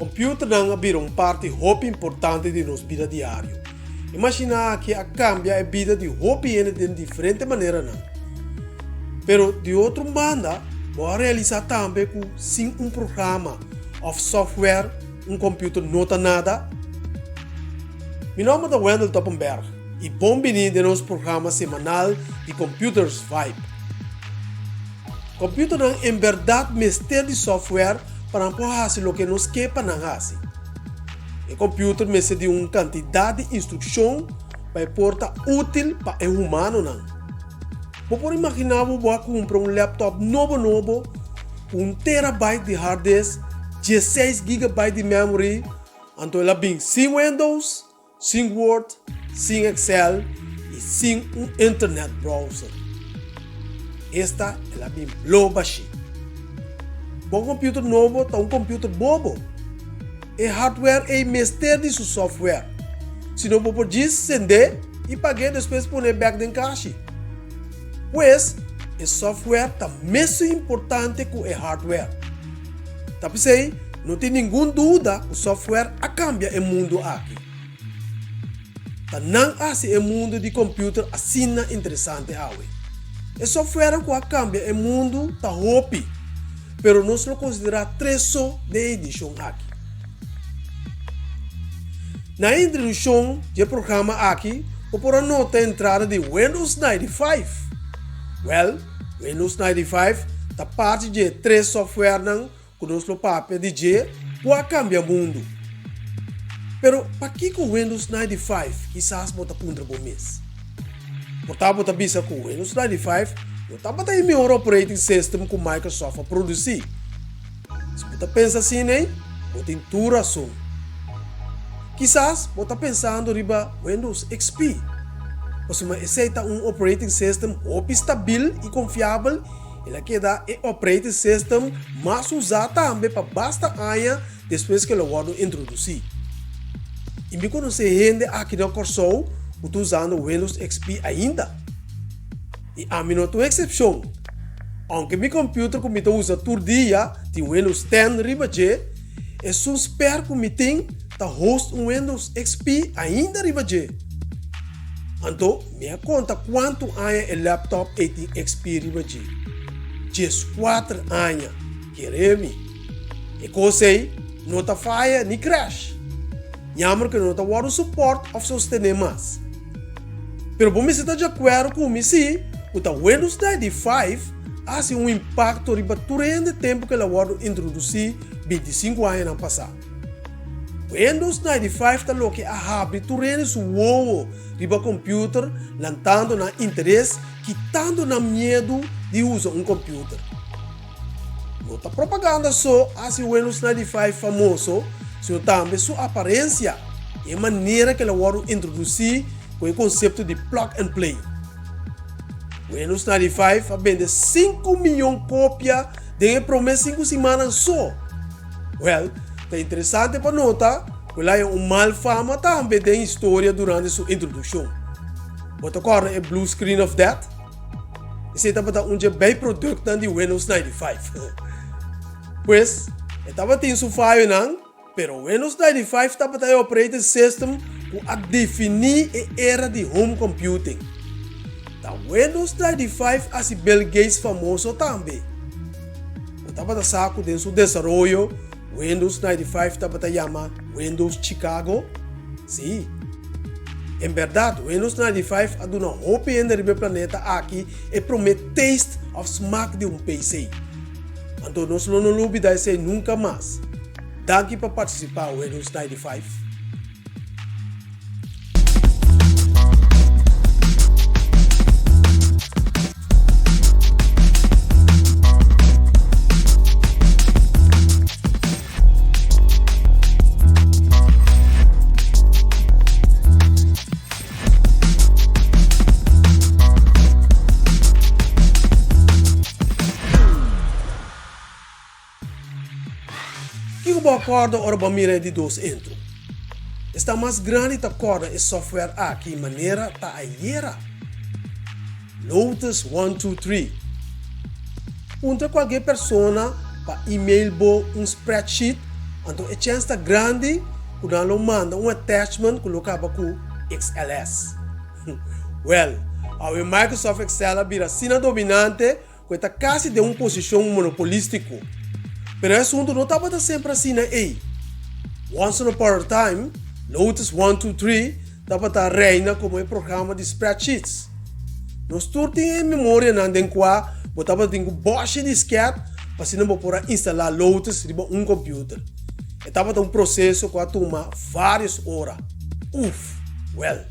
Computer não abrir parte muito importante de nossa vida diária. Imagina que cambia a vida de hopi de diferente maneira não. Pero de outra banda, pode realizar também com sem programa ou software, computer nota nada. Meu nome é Wendel Toppenberg e bem-vindo ao nosso programa semanal de Computers Vibe. Computer não em verdade mestre de software para fazer o que nos quer para fazer. O computer mestre de uma quantidade de instruções para portar útil para o humano não. Por imaginar que você compra laptop novo, 1 terabyte de hard disk, 16 GB de memory, então ela vem sem Windows, sem Word, sem Excel e sem internet browser. Esta ela vem low baixinho. Bom computer novo é computer bobo. O hardware é mestre de seu software. Se não você pode acender e pagar depois por back em caixa. Pois, o software é mais importante que o hardware. Tá pensei, não tem nenhuma dúvida que o software cambia o mundo aqui. Tá não assim o mundo de computer assim interessante awe. O software que cambia o mundo tá hopi, pero nós lo considera trecho de edição aqui. Na introdução do programa aqui, por nota a entrada de Windows 95. Windows 95 é parte de 3 software que nós papel de pode cambiar o mundo. Pero para que o Windows 95 quizás bota punta por mês? Portanto, você pensa que o Windows 95 não está em melhor operating system que o Microsoft a produzir. Se você pensa assim, você tem toda razão. Quizás você está pensando em Windows XP. Você aceita operating system estável e confiável, ele que dá o operating system mais usado também para basta anos depois que ele foi introduzido. E me conhece gente aqui no Corso que está usando o Windows XP ainda. E a mim não tem exceção. Aunque meu computer que me usa todo dia tem Windows 10 ribaje, é suspeito que me tem host Windows XP ainda ribaje. Então, me conta quanto anos o laptop tem XP ribaje. 4 anos. Querem-me? E coisa não está falha nem crash. Nhammer que não está o suporte ou sostener mais. Pero bom, me está de acordo com me se o Windows 95 há impacto riba durante o tempo que ela foi introduzir 25 anos no passado. Windows 95 está lo que abre durante seu voo riba computer, lantando na interesse, quitando na medo de usar computer. Não está propaganda só assim o Windows 95 famoso, sino também sua aparência e a maneira que ela foi introduzir com o conceito de plug and play. O Windows 95 vende 5 milhões de cópias de promessa 5 semanas só. É interessante para notar que lá é mal fama também da história durante sua introdução. Você conhece o Blue Screen of Death? Esse é um bem produto de Windows 95. Pois, estava tendo seu falho não, pero o Windows 95 estava o operating system a definir a era de home computing. O Windows 95 assim Bill Gates famoso também. Estava saco de seu desenvolvimento. Windows 95 estava chama Windows Chicago. Sim. Em verdade, Windows 95 é uma hope no planeta aqui e promete taste of smack de PC. Então, nós não olvidamos isso nunca mais. Daqui para participar do Windows 95. Acordo ora para mira de dois intro. Está mais grande da corda é software aqui maneira ta aiera. Lotus 123. Unta qualquer persona para e-mail bo spreadsheet Então, a chance está grande quando ela manda attachment que colocava com XLS. Well, a Microsoft Excel vira sina dominante, que está quase de uma posição monopolística. Pero o assunto não estava sempre assim, né? Once upon a time, Lotus 123 estava reina como um programa de spreadsheets. Nós temos em memória em qual botava um boche de disquete para se não poder instalar Lotus em um computer. Estava um processo que toma várias horas. Well.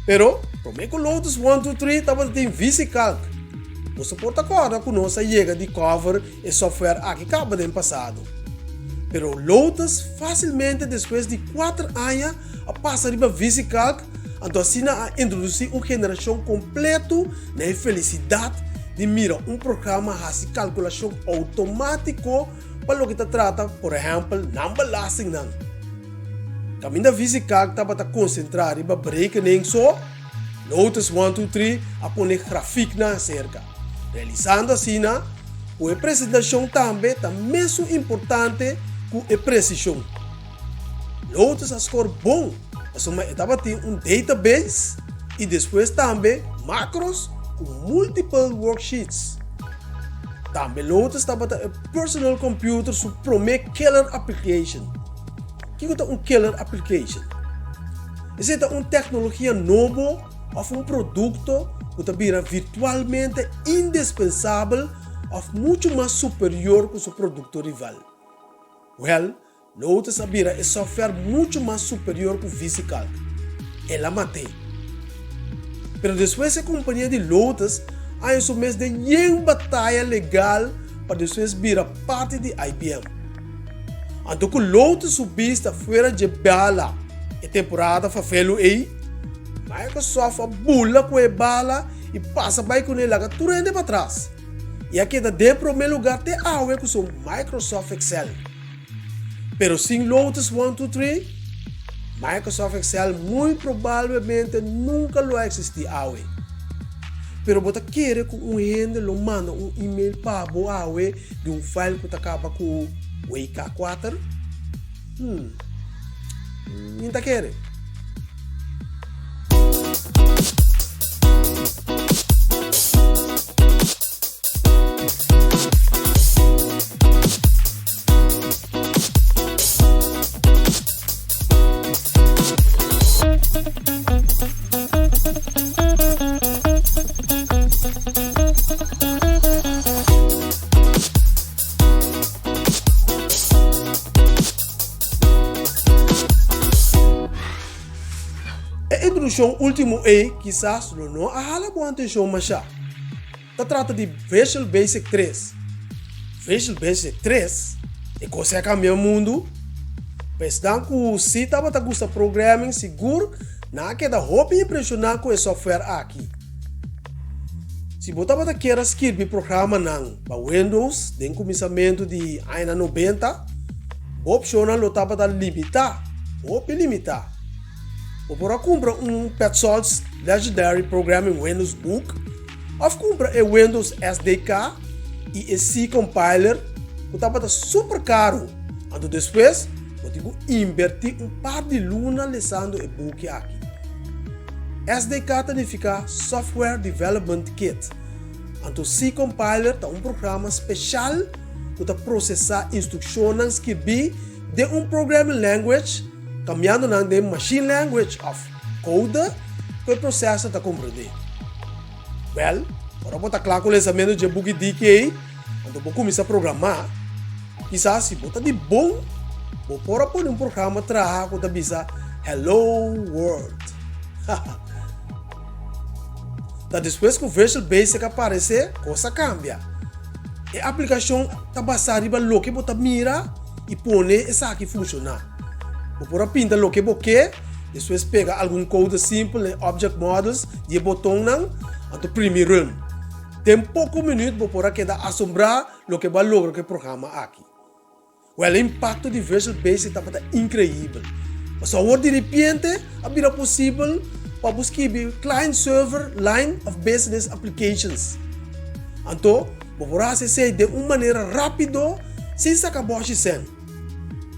Pero, como é que o Lotus 123 estava em VisiCalc? Você pode acordar com nossa chega de cover e software aqui acaba de passado. Pero Lotus facilmente depois de 4 anos a passar para VisiCalc, então assim a introduzir uma geração completa na felicidade de mirar um programa de calculação automático para o que trata, por exemplo, não belasting não. Caminho da VisiCalc estava a concentrar e berekenen só Lotus 123 a pôr gráfico na cerca. Realizando assim, a apresentação também é mesmo importante que a precisão. Lotus a score bom, mas estava tendo um database e depois também macros com multiple worksheets. Também Lotus estava a personal computer para prometer killer application. O que é um killer application? Essa é uma tecnologia nova ou produto que vira virtualmente indispensável ou muito mais superior que o seu produto rival. Well, Lotus vira é software muito mais superior que o VisiCalc. Ela matei. Mas depois a companhia de Lotus há isso mês de uma batalha legal para depois virar parte de IBM. Então que Lotus subista fora de bala a temporada para felo aí, Microsoft bula com a bala e passa vai com ela que turende para trás. E aqui dá de primeiro lugar te awe com o Microsoft Excel. Pero sem Lotus 123, Microsoft Excel muito provavelmente nunca lo existir awe. Pero bota querer que um gente lo manda um e-mail para bo awe de um file que acaba com o IK4. Não tá querendo. A introdução último quizás não ahala boa atenção mas já. Trata de Visual Basic 3. Visual Basic 3 é coisa que cambia o mundo. Pensando que se estava a gostar de programming seguro, não queda roupa impressionar com o software aqui. Se você estava a querer escrever programa para Windows, de começamento de anos 90, a opção não estava a limitar, ou limitar. Ou para comprar Petzold's Legendary Programming Windows Book, ou comprar o Windows SDK e o C Compiler, que estava super caro. Então depois, você tem que invertir par de luna lesando o book aqui. SDK significa Software Development Kit. Então C Compiler é programa especial que processa instruções que vi de programming language cambiando de machine language of code que o processo está compreender. Well, para botar claro com o lançamento de book DK, então vou começar a programar. Quizás se botar de bom, vou pôr um programa trabalhar com a visa Hello World. Depois que o Visual Basic aparecer, coisa cambia. A aplicação está basada no que você mira e põe essa aqui funcionar. Por pintar o que você depois pega algum código simples, object models, e botão não, então primeiro run. Tem pouco minuto para quedar assombrar o que vai lograr o programa aqui. O impacto de Visual Basic está incrível. Mas agora de repente, é possível para buscar client server line of business applications. Então, você fazer de uma maneira rápida, sem sacar boche sem.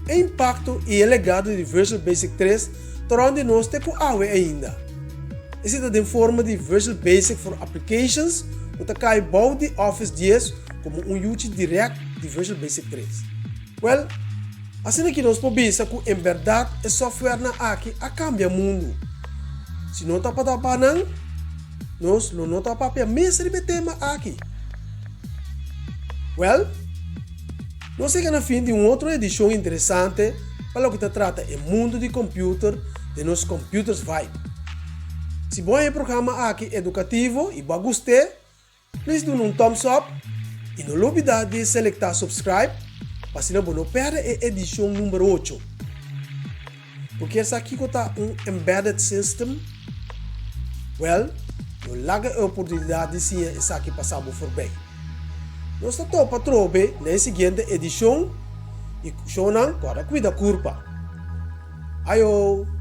o impacto e o legado de Visual Basic 3 tornando nós te awe ainda. Esse é de forma de Visual Basic for Applications, o que cai bom de Office 10 como use direto de Visual Basic 3. Well, assim que nós podemos ver que em verdade o software na aqui a cambia o mundo. Se não está para não, nós não está para mesmo de tema aqui. Well, nós chegamos no fim de uma outra edição interessante para o que trata o mundo de computer de nos computers vibe. Se bom programa aqui educativo e gostei, please do um thumbs up e não olvide de selectar subscribe para se não perder a edição número 8. Porque essa aqui está embedded system. Well, não larga a oportunidade de se essa aqui passar por bem. Nós estamos para trobe na seguinte edição e show não para cuidar curva. Ayo!